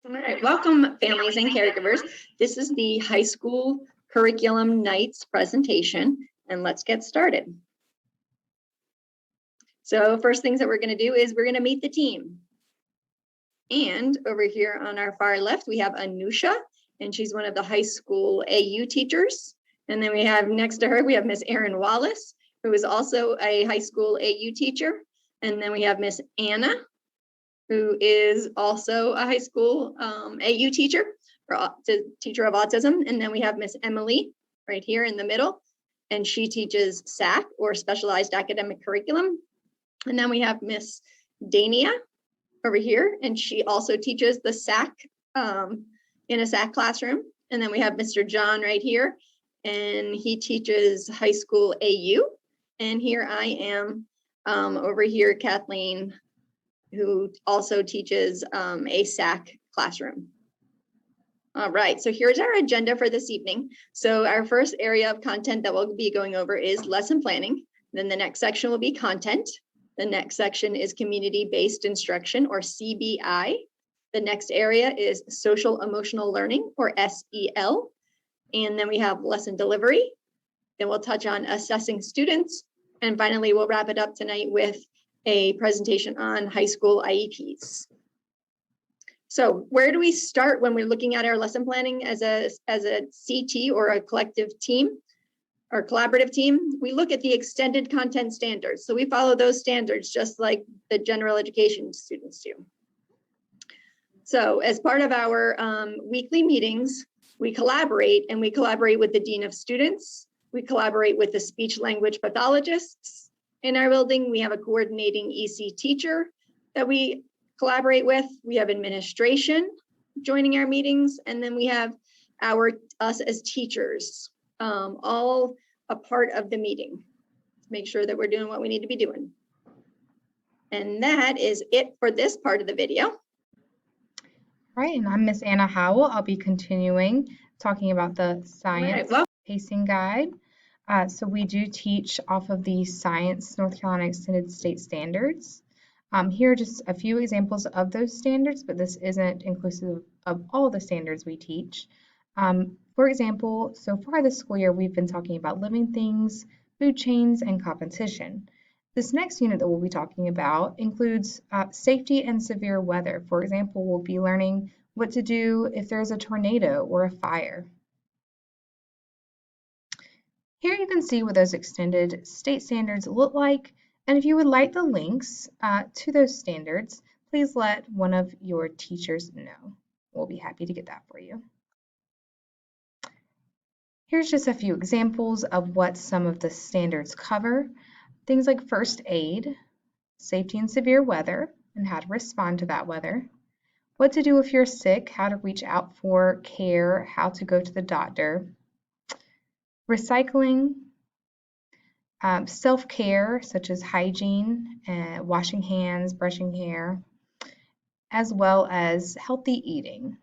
All right, welcome families and caregivers. This is the high school curriculum nights presentation, and let's get started. So first things that we're going to do is we're going to meet the team. And over here on our far left, we have Anusha, and she's one of the high school AU teachers. And then we have next to her, we have Miss Erin Wallace, who is also a high school AU teacher. And then we have Miss Anna, who is also a high school AU teacher, or teacher of autism. And then we have Miss Emily right here in the middle, and she teaches SAC, or Specialized Academic Curriculum. And then we have Miss Dania over here, and she also teaches the SAC in a SAC classroom. And then we have Mr. John right here, and he teaches high school AU. And here I am over here, Kathleen, who also teaches a SAC classroom. All right, so here's our agenda for this evening. So our first area of content that we'll be going over is lesson planning. Then the next section will be content. The next section is community-based instruction, or CBI. The next area is social emotional learning, or SEL. And then we have lesson delivery. Then we'll touch on assessing students. And finally, we'll wrap it up tonight with a presentation on high school IEPs. So where do we start when we're looking at our lesson planning as a CT, or a collective team or collaborative team? We look at the extended content standards. So we follow those standards just like the general education students do. So as part of our weekly meetings, we collaborate, and we collaborate with the Dean of Students. We collaborate with the speech language pathologists. In our building, we have a coordinating EC teacher that we collaborate with. We have administration joining our meetings, and then we have us as teachers, all a part of the meeting to make sure that we're doing what we need to be doing. And that is it for this part of the video. All right, and I'm Miss Anna Howell. I'll be continuing talking about the science pacing guide. So we do teach off of the Science North Carolina Extended State Standards. Here are just a few examples of those standards, but this isn't inclusive of all the standards we teach. For example, so far this school year, we've been talking about living things, food chains, and competition. This next unit that we'll be talking about includes safety and severe weather. For example, we'll be learning what to do if there's a tornado or a fire. Here you can see what those extended state standards look like, and if you would like the links to those standards, please let one of your teachers know. We'll be happy to get that for you. Here's just a few examples of what some of the standards cover. Things like first aid, safety in severe weather, and how to respond to that weather, what to do if you're sick, how to reach out for care, how to go to the doctor, recycling, self-care such as hygiene, washing hands, brushing hair, as well as healthy eating.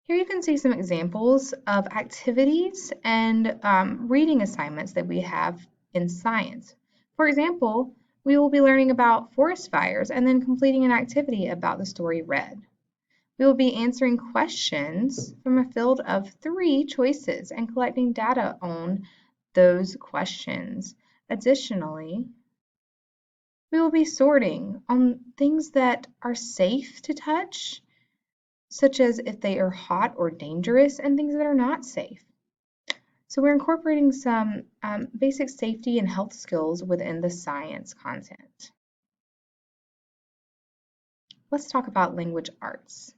Here you can see some examples of activities and reading assignments that we have in science. For example, we will be learning about forest fires and then completing an activity about the story read. We will be answering questions from a field of 3 choices and collecting data on those questions. Additionally, we will be sorting on things that are safe to touch, such as if they are hot or dangerous, and things that are not safe. So we're incorporating some basic safety and health skills within the science content. Let's talk about language arts.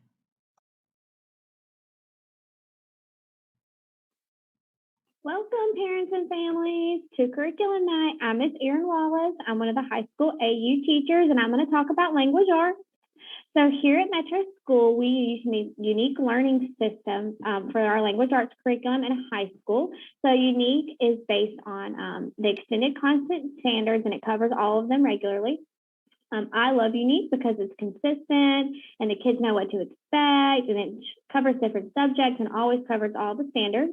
Welcome, parents and families, to Curriculum Night. I'm Miss Erin Wallace. I'm one of the high school AU teachers, and I'm going to talk about language arts. So here at Metro School, we use a unique learning system for our language arts curriculum in high school. So unique is based on the extended content standards, and it covers all of them regularly. I love unique because it's consistent and the kids know what to expect, and it covers different subjects and always covers all the standards.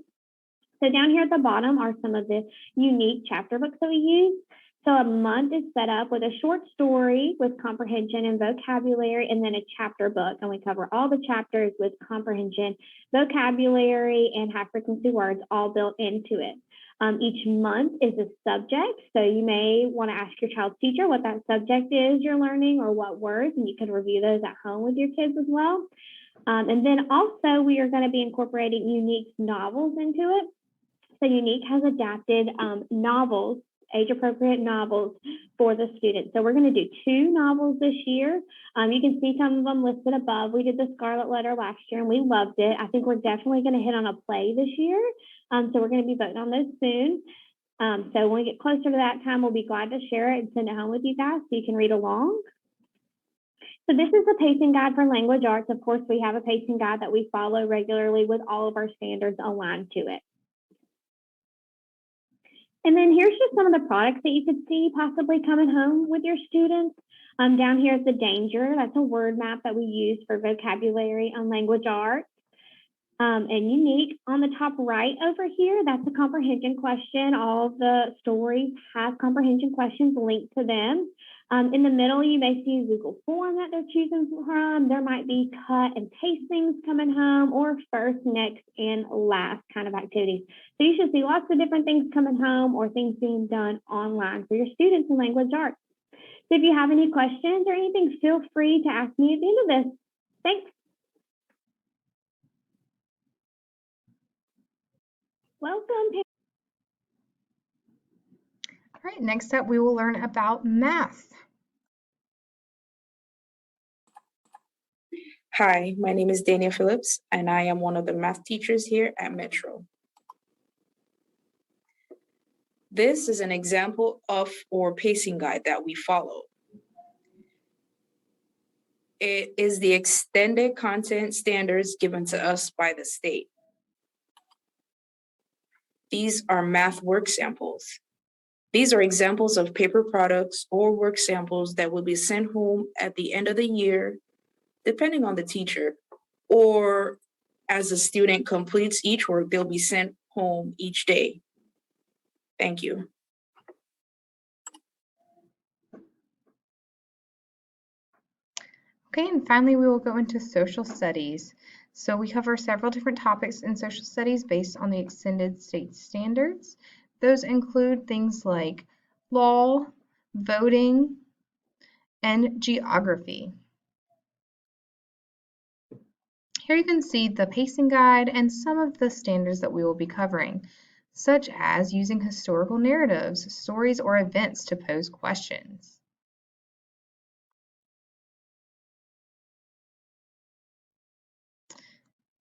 So down here at the bottom are some of the unique chapter books that we use. So a month is set up with a short story with comprehension and vocabulary, and then a chapter book. And we cover all the chapters with comprehension, vocabulary, and high frequency words all built into it. Each month is a subject. So you may want to ask your child's teacher what that subject is you're learning or what words, and you can review those at home with your kids as well. And then also we are going to be incorporating Unique's novels into it. So Unique has adapted novels, age-appropriate novels for the students. So we're going to do 2 novels this year. You can see some of them listed above. We did the Scarlet Letter last year and we loved it. I think we're definitely going to hit on a play this year. So we're going to be voting on those soon. So when we get closer to that time, we'll be glad to share it and send it home with you guys so you can read along. So this is the pacing guide for language arts. Of course, we have a pacing guide that we follow regularly with all of our standards aligned to it. And then here's just some of the products that you could see possibly coming home with your students. Down here is the Danger. That's a word map that we use for vocabulary on language arts. And Unique on the top right over here, that's a comprehension question. All of the stories have comprehension questions linked to them. In the middle, you may see a Google form that they're choosing from. There might be cut and paste things coming home, or first, next, and last kind of activities. So you should see lots of different things coming home or things being done online for your students in language arts. So if you have any questions or anything, feel free to ask me at the end of this. Thanks. Welcome. All right, next up we will learn about math. Hi, my name is Dania Phillips, and I am one of the math teachers here at Metro. This is an example of our pacing guide that we follow. It is the extended content standards given to us by the state. These are math work samples. These are examples of paper products or work samples that will be sent home at the end of the year, depending on the teacher, or as the student completes each work, they'll be sent home each day. Thank you. Okay, and finally we will go into social studies. So we cover several different topics in social studies based on the extended state standards. Those include things like law, voting, and geography. Here you can see the pacing guide and some of the standards that we will be covering, such as using historical narratives, stories, or events to pose questions.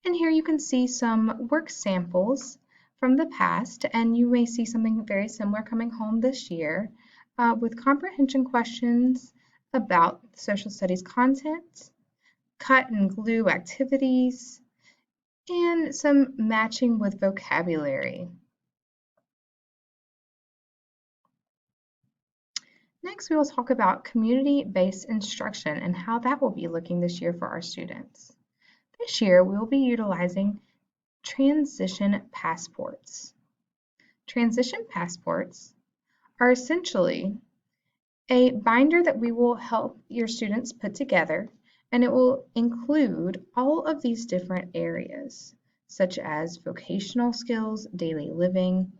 And here you can see some work samples from the past, and you may see something very similar coming home this year with comprehension questions about social studies content, cut and glue activities, and some matching with vocabulary. Next, we will talk about community-based instruction and how that will be looking this year for our students. This year, we will be utilizing transition passports. Transition passports are essentially a binder that we will help your students put together, and it will include all of these different areas, such as vocational skills, daily living,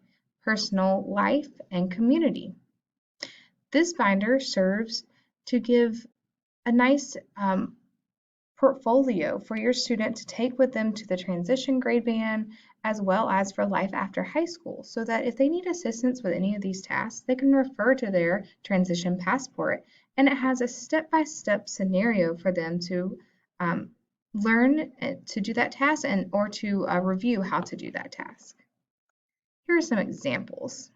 personal life, and community. This binder serves to give a nice portfolio for your student to take with them to the transition grade band, as well as for life after high school, so that if they need assistance with any of these tasks, they can refer to their transition passport, and it has a step-by-step scenario for them to learn to do that task or to review how to do that task. Here are some examples.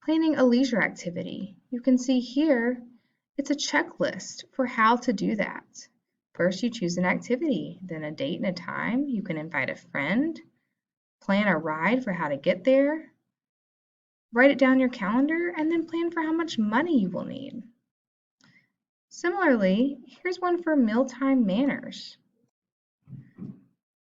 Planning a leisure activity. You can see here it's a checklist for how to do that. First, you choose an activity, then a date and a time. You can invite a friend, plan a ride for how to get there, write it down in your calendar, and then plan for how much money you will need. Similarly, here's one for mealtime manners.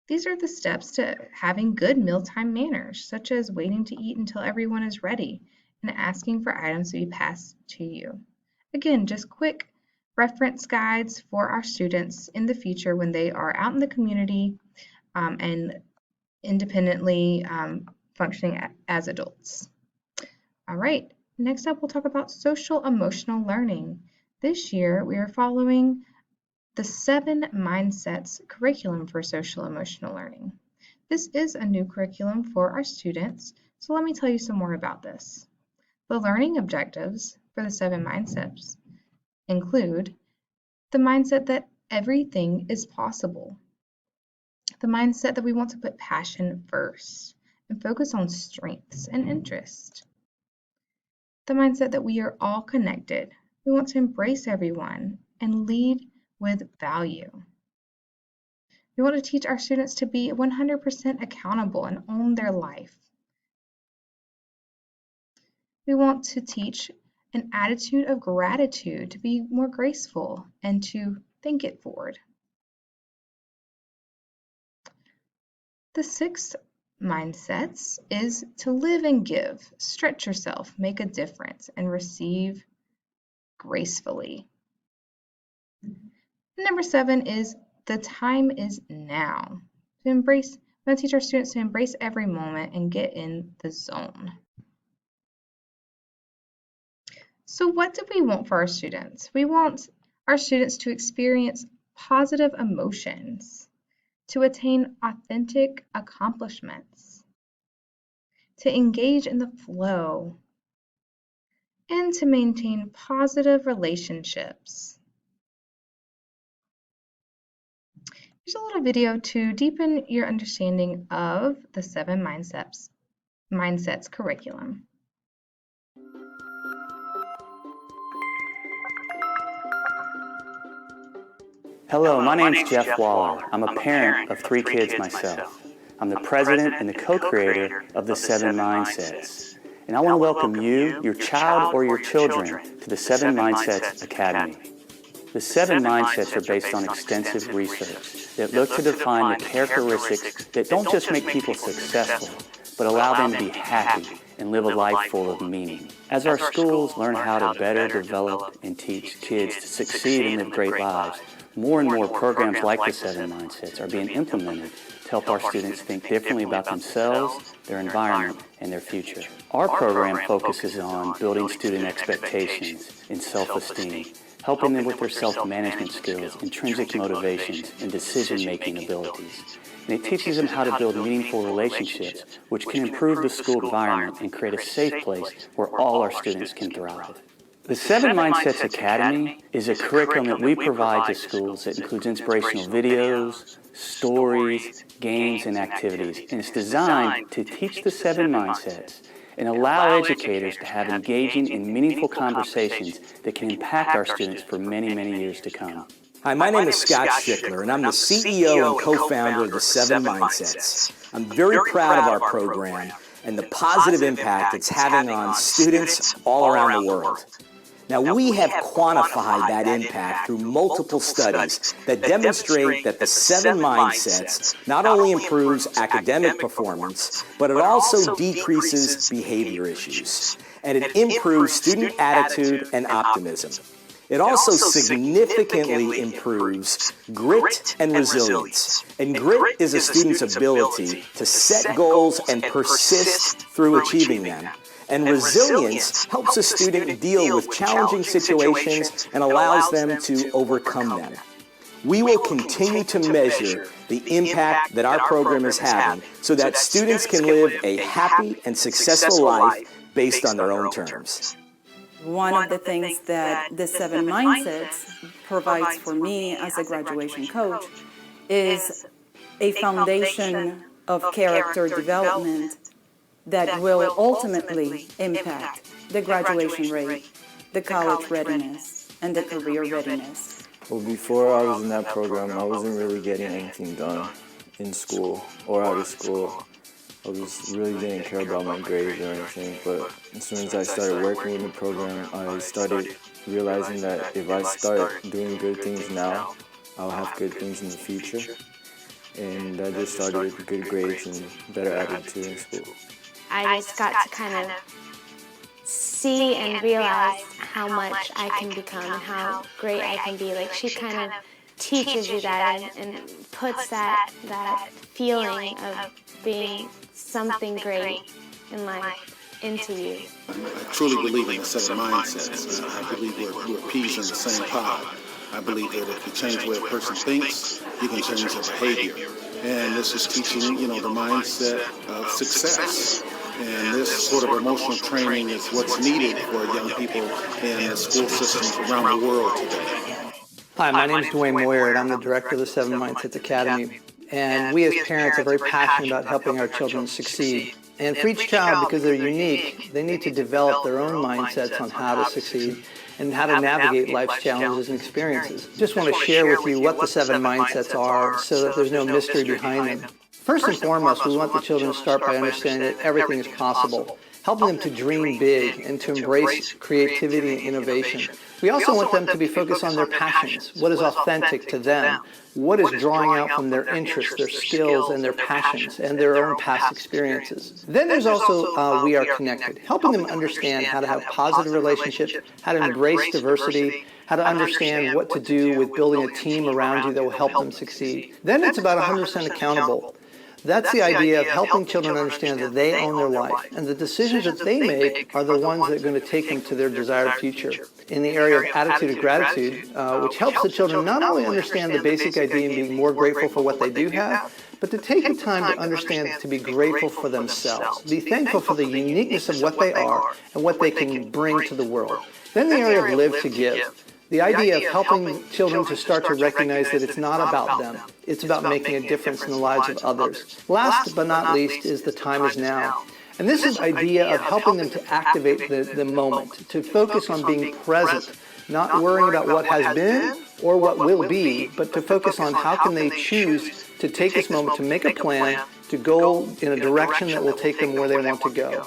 These are the steps to having good mealtime manners, such as waiting to eat until everyone is ready and asking for items to be passed to you. Again, just quick reference guides for our students in the future when they are out in the community and independently functioning as adults. All right, next up we'll talk about social emotional learning. This year we are following the 7 Mindsets curriculum for social emotional learning. This is a new curriculum for our students, so let me tell you some more about this. The learning objectives for the 7 Mindsets include the mindset that everything is possible, the mindset that we want to put passion first and focus on strengths and interests, the mindset that we are all connected, we want to embrace everyone and lead with value. We want to teach our students to be 100% accountable and own their life. We want to teach an attitude of gratitude, to be more graceful and to think it forward. The 6 mindsets is to live and give, stretch yourself, make a difference, and receive gracefully. Number 7 is the time is now. We want to teach our students to embrace every moment and get in the zone. So what do we want for our students? We want our students to experience positive emotions, to attain authentic accomplishments, to engage in the flow, and to maintain positive relationships. Here's a little video to deepen your understanding of the 7 Mindsets curriculum. Hello, my name's Jeff Waller. I'm a parent of 3 kids myself. I'm the president and the co-creator of the 7 Mindsets. And I want to welcome you, your child, or your children to the 7 Mindsets Academy. The 7 Mindsets are based on extensive research that look to define the characteristics that don't just make people successful, but allow them to be happy and live a life full of meaning. As our schools learn how to better develop and teach kids to succeed and live great lives, more and more programs like the 7 Mindsets are being implemented to help our students think differently about themselves, their environment, and their future. Our program focuses on building student expectations and self-esteem, helping them with their self-management skills, intrinsic motivations, and decision-making abilities. And it teaches them how to build meaningful relationships, which can improve the school environment and create a safe place where all our students can thrive. The 7 Mindsets Academy is a curriculum that we provide to schools that includes inspirational videos, stories, games, and activities. And it's designed to teach the 7 Mindsets and allow educators to have engaging and meaningful conversations that can impact our students for many, many years to come. Hi, my name is Scott Schickler, and I'm the CEO and co-founder of the 7 Mindsets. I'm very proud of our program and the positive impact it's having on students all around the world. Now, we have quantified that impact through multiple studies that demonstrate that the 7 Mindsets not only improves academic performance, but it also decreases behavior issues, and it improves student attitude and optimism. It also significantly improves grit and resilience. And grit is a student's ability to set goals and persist through achieving them. And resilience helps a student deal with challenging situations and allows them to overcome them. We will continue to measure the impact that our program is having so that students can live a happy and successful life based on their own terms. One of the things that the 7 Mindsets provides for me as a graduation coach is a foundation of character development that will ultimately impact the graduation rate, the college readiness, and the career readiness. Well, before I was in that program, I wasn't really getting anything done in school or out of school. I really didn't care about my grades or anything, but as soon as I started working with the program, I started realizing that if I start doing good things now, I'll have good things in the future. And I just started with good grades and better attitude in school. I just got to kind of see and realize how much I can become and how great I can be. Like, she kind of teaches you that and puts that feeling of being something great in life into you. I truly believe in the 7 mindsets. I believe we're peas in the same pod. I believe that if you change the way a person thinks, you can change their behavior. And this is teaching, the mindset of success. And this sort of emotional training is what's needed for young people in the school systems around the world today. Hi, my name is Dwayne Moyer, and I'm the director of the 7 Mindsets Academy. And we as parents are very passionate about helping our children succeed. And for each child, because they're unique, they need to develop their own mindsets on how to succeed and how to navigate life's challenges and experiences. Just want to share with you what the 7 mindsets are so that there's no mystery behind them. First and foremost, we want the children to start by understanding that everything is possible, helping them to dream big and to embrace creativity and innovation. We also want them to be focused on their passions, what is authentic to them, what is drawing out from their interests, their skills, and their passions, and their own past experiences. Then there's also We Are Connected, helping them understand how to have positive relationships, how to embrace diversity, how to understand what to do with building a team around you that will help them succeed. Then it's about 100% accountable. That's the idea of helping children understand that they own their life, and the decisions that they make are the ones that are going to take them to their desired future. In the area of attitude of gratitude, which helps the children not only understand the basic idea and be more grateful for what they do have, but to take the time to understand to be grateful for themselves, be thankful for the uniqueness of what they are and what they can bring to the world. Then the area of live to give. The idea of helping children to start to recognize that it's not about them. It's about making a difference in the lives of others. Last but not least is the time is now. And this is the idea of helping them to activate the moment, to focus on being present, not worrying about what has been or what will be, but to focus on how can they choose to take this moment to make a plan, to go in a direction that will take them where they want to go.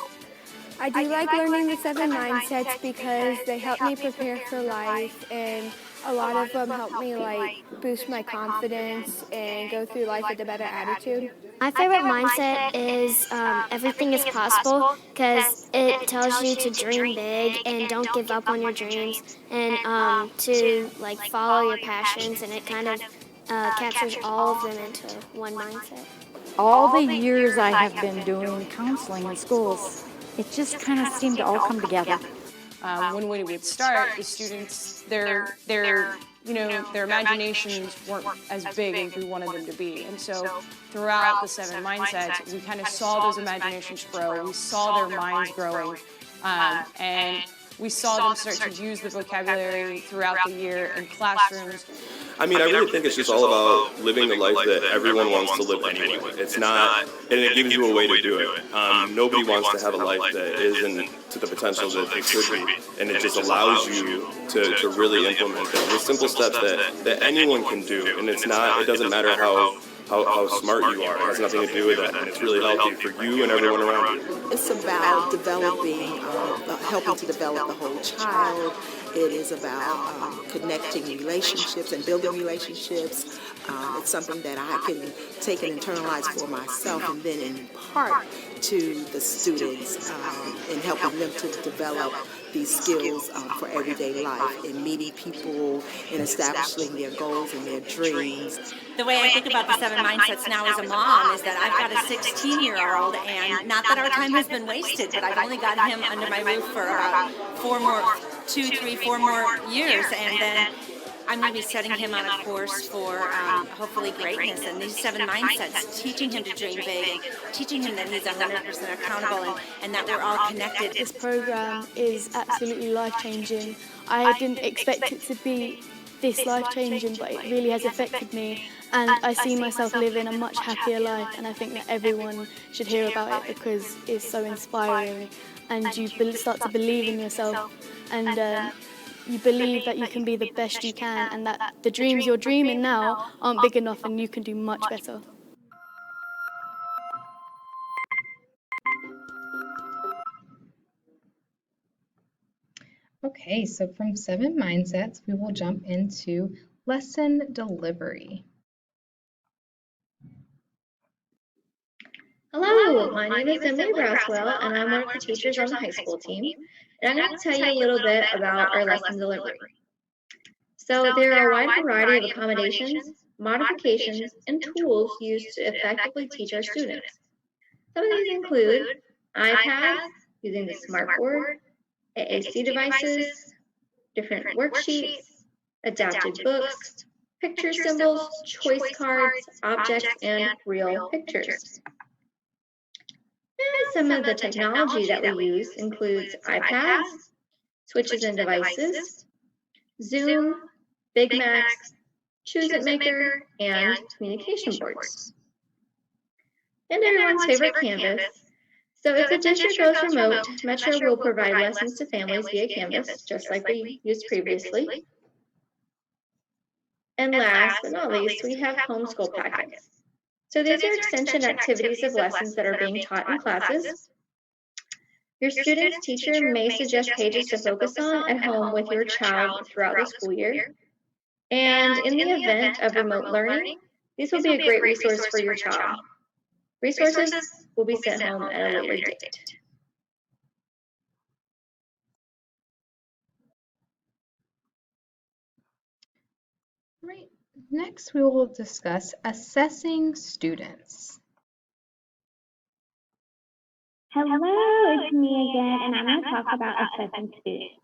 I do like learning the 7 mindsets because they help me prepare for life, and a lot of them help me boost my confidence and go through life with a better attitude. My favorite mindset is everything is possible, because it tells you to dream big and don't give up on your dreams, and to follow your passions, and it kind of captures all of them into one mindset. All the years I have been doing counseling in schools, it just kind of seemed to all come together. When we would start, the students, their imaginations weren't as big as we wanted them to be. And so throughout the 7 mindsets, we kind of saw those imaginations grow. We saw their minds growing, and we saw them start to use the vocabulary throughout the year in classrooms. I mean, I really think it's just all about living the life that everyone wants to live anyway. It's not, and it gives you a way to do it. Nobody wants to have a life that isn't to the potential that it could be, and it just allows you to really implement that with simple steps that anyone can do. And it's not, it doesn't matter how smart you are. It has nothing to do with that, and it's really healthy for you and everyone around you. It's about developing, helping to develop the whole child. It is about connecting relationships and building relationships. It's something that I can take and internalize for myself and then impart to the students in helping them to develop these skills for everyday life in meeting people and establishing their goals and their dreams. The way I think about the 7 mindsets now as a mom is that I've got a 16-year-old, and not that our time has been wasted, but I've only got him under my roof for about 4 more years, and then I'm going to be setting him on a course for hopefully greatness. And these 7 mindsets, teaching him to dream big, teaching him that he's 100% accountable and that we're all connected. This program is absolutely life-changing. I didn't expect it to be this life-changing, but it really has affected me. And I see myself living a much happier life, and I think that everyone should hear about it because it's so inspiring, and you start to believe in yourself, and you believe that you can be the best you can, and that the dreams you're dreaming now aren't big enough and you can do much better. Okay, so from 7 mindsets, we will jump into lesson delivery. Hello, my name is Emily Braswell, and I'm one of the teachers on the high school team. And I'm going to tell you a little bit about our lesson delivery. So there are a wide variety of accommodations, modifications, and tools used to effectively teach our students. Some of these include iPads, using the smartboard, AAC devices, different worksheets, adapted books, picture symbols, choice cards, objects, and real pictures. And some of the technology that we use includes iPads, switches and devices, Zoom, Big Macs, Choose It Maker, and communication boards. And everyone's favorite Canvas. So if the district goes remote, Metro will provide lessons to families via Canvas, just like we used previously. And last but not least, we have homeschool packets. So these are extension activities of lessons that are being taught in classes. Your student's teacher may suggest pages to focus on at home with your child throughout the school year. And in the event of remote learning, these will be a great resource for your child. Resources will be sent home at a later date. Right. Next, we will discuss assessing students. Hello, it's me again, and I'm going to talk about assessing students.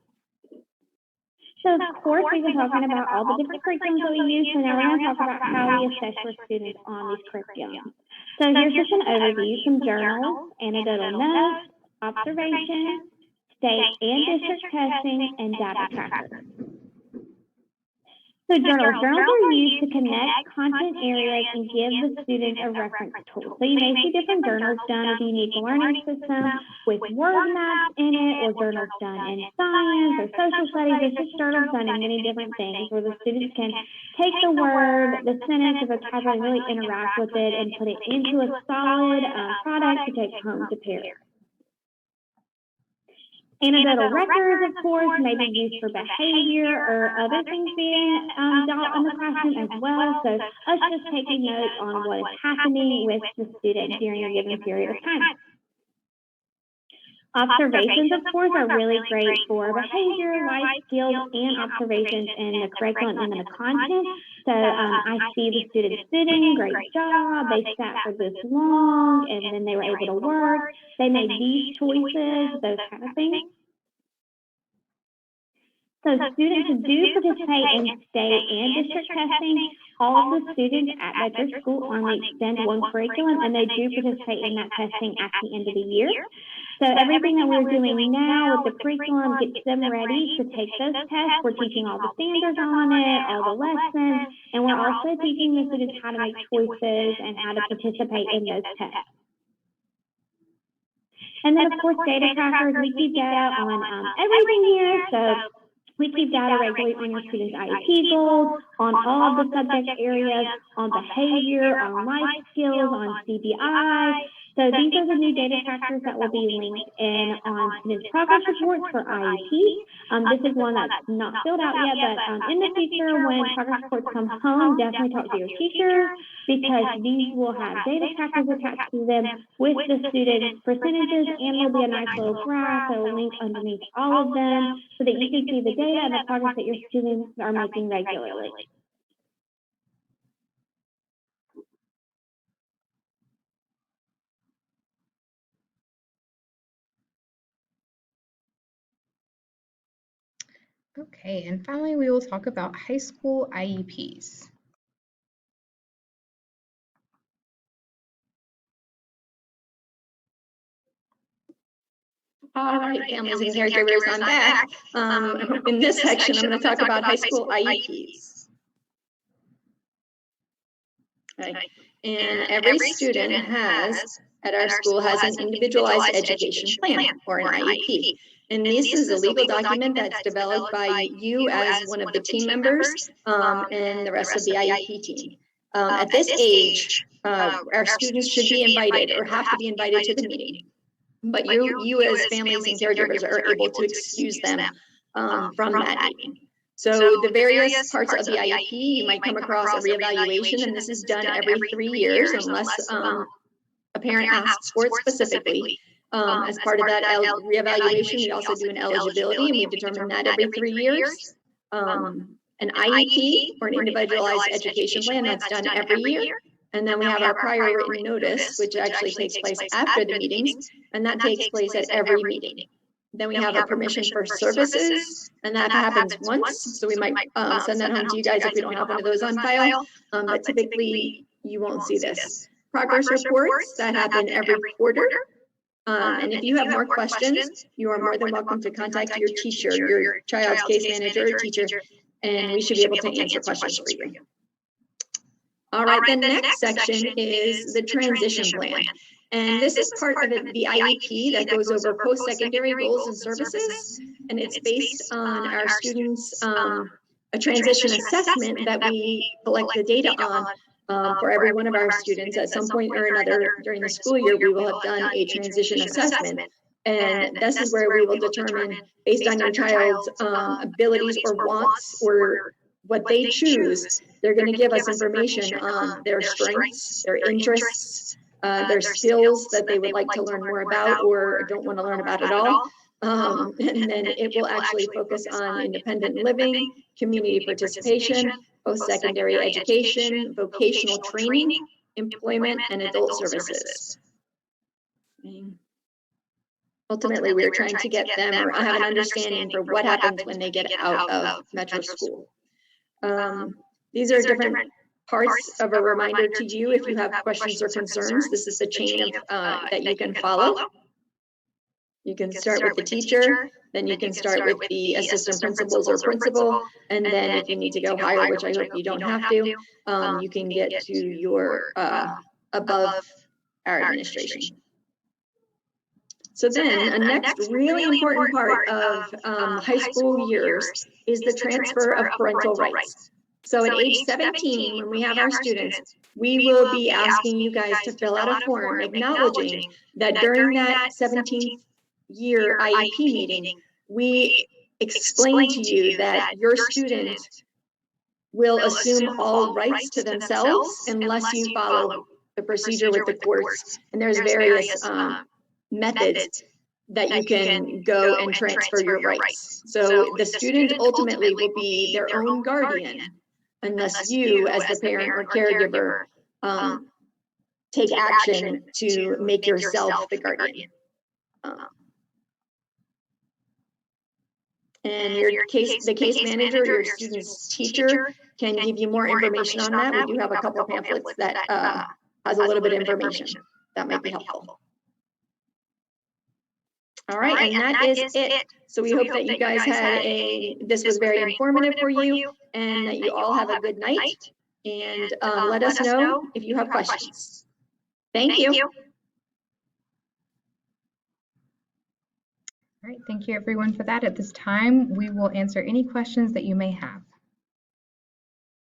So, of course, we've been talking about all the different curriculums that we use, so now we're going to talk about how we assess your students on these curriculums. So here's just an overview, some journals, anecdotal notes, observations, state and district testing, and data trackers. So journals are used to connect content areas and give the students a reference tool. So you may see different journals done with a unique learning system with word maps in it, or journals done in science or social studies. There's just journals done in many different things where the students can take the word, the sentence, the vocabulary, and really interact with it and put it into a solid product to take home to parents. Anecdotal records, of course, may be used for behavior or other things being taught in the classroom as well. So us just taking notes on what is happening with the student during a given period of time. Observations, of course, are really great for behavior, life skills, and observations in the curriculum and in the content. So I see the students sitting, great job, they sat for this long, and then they were able to work. They made these choices, those kind of things. So students do participate in state and district testing. All of the students at Metro School only extend one curriculum, and they do participate in that testing at the end of the year. So everything that we're doing now with the curriculum gets them ready to take those tests. We're teaching all the standards on it, all the lessons, and we're also teaching the students how to make choices and how to participate in those tests. And then, of course, data trackers, we keep data on everything here. So we keep data regularly on your students' IEP goals, on all the subject areas, on behavior, on life skills, on CBI. So these are the new data trackers that will be linked in on students' progress reports for IEP. This is one that's not filled out yet, but in the future, when progress reports come home, definitely talk to your teachers, because these will have data trackers attached to them with the students' percentages, and there'll be a nice little graph that will link underneath all of them so that you can see the data and the progress that your students are making regularly. Okay, and finally, we will talk about high school IEPs. All right, families and caregivers, I'm back. In this section, I'm going to talk about high school IEPs. Okay. And every student at our school has an individualized education plan, or an IEP. And this is a legal document that's developed by you as one of the team members and the rest of the IEP team. At this age, our students should be invited or have to be invited to the meeting. But you as families and caregivers are able to excuse them from that meeting. So the various parts of the IEP, you might come across a reevaluation, and this is done every 3 years unless a parent asks for it specifically. As part of that reevaluation, we also do an eligibility, and we determine that every 3 years. An IEP, or an individualized education plan, that's done every year. And then we have our prior written notice, which actually takes place after the meetings, and that takes place at every meeting. Then we have a permission for services, and that happens once. So we might send that home to you guys if we don't have one of those on file. But typically, you won't see this. Progress reports, that happen every quarter. And if you have more questions, you are more than welcome to contact your teacher, your child's case manager or teacher, and we should be able to answer questions for you. All right, the next section is the transition plan. And this is part of the IEP that goes over post-secondary goals and services. And it's based on our students' a transition assessment that we collect the data on for every one of our students. At some point or another during the school year, we will have done a transition assessment. And this is where we will determine, based on your child's abilities or wants or what they choose, they're going to give us information on their strengths, their interests, their skills that they would like to learn more about or don't want to learn about at all. And then it will actually focus on independent living, community participation, post-secondary education, vocational training, employment, and adult services. Ultimately, we're trying to get them or have an understanding for what happens when they get out of Metro School. These are different parts of a reminder to you if you have questions or concerns. This is the chain of, that you can follow. You can start with the teacher, then you can start with the assistant principals or principal, and then if you need to go higher, which I hope you don't have to, you can get to your above our administration. So then, a next really important part of high school years is the transfer of parental rights. So at age 17, when we have our students, we will be asking you guys to fill out a form acknowledging that during that 17th year IEP meeting, we explain to you that your student will assume all rights to themselves unless you follow the procedure with the courts. And there's various methods that you can go and transfer your rights. So the student ultimately will be their own guardian unless you, as the parent or caregiver, take action to make yourself the guardian. And the case manager, your student's teacher, can give you more information on that. We do have a couple of pamphlets that has a little bit of information that might be helpful. All right, and that is it. So we hope that you guys had this was very informative for you, and that you all have a good night. And let us know if you have questions. Thank you. All right, thank you everyone for that. At this time, we will answer any questions that you may have.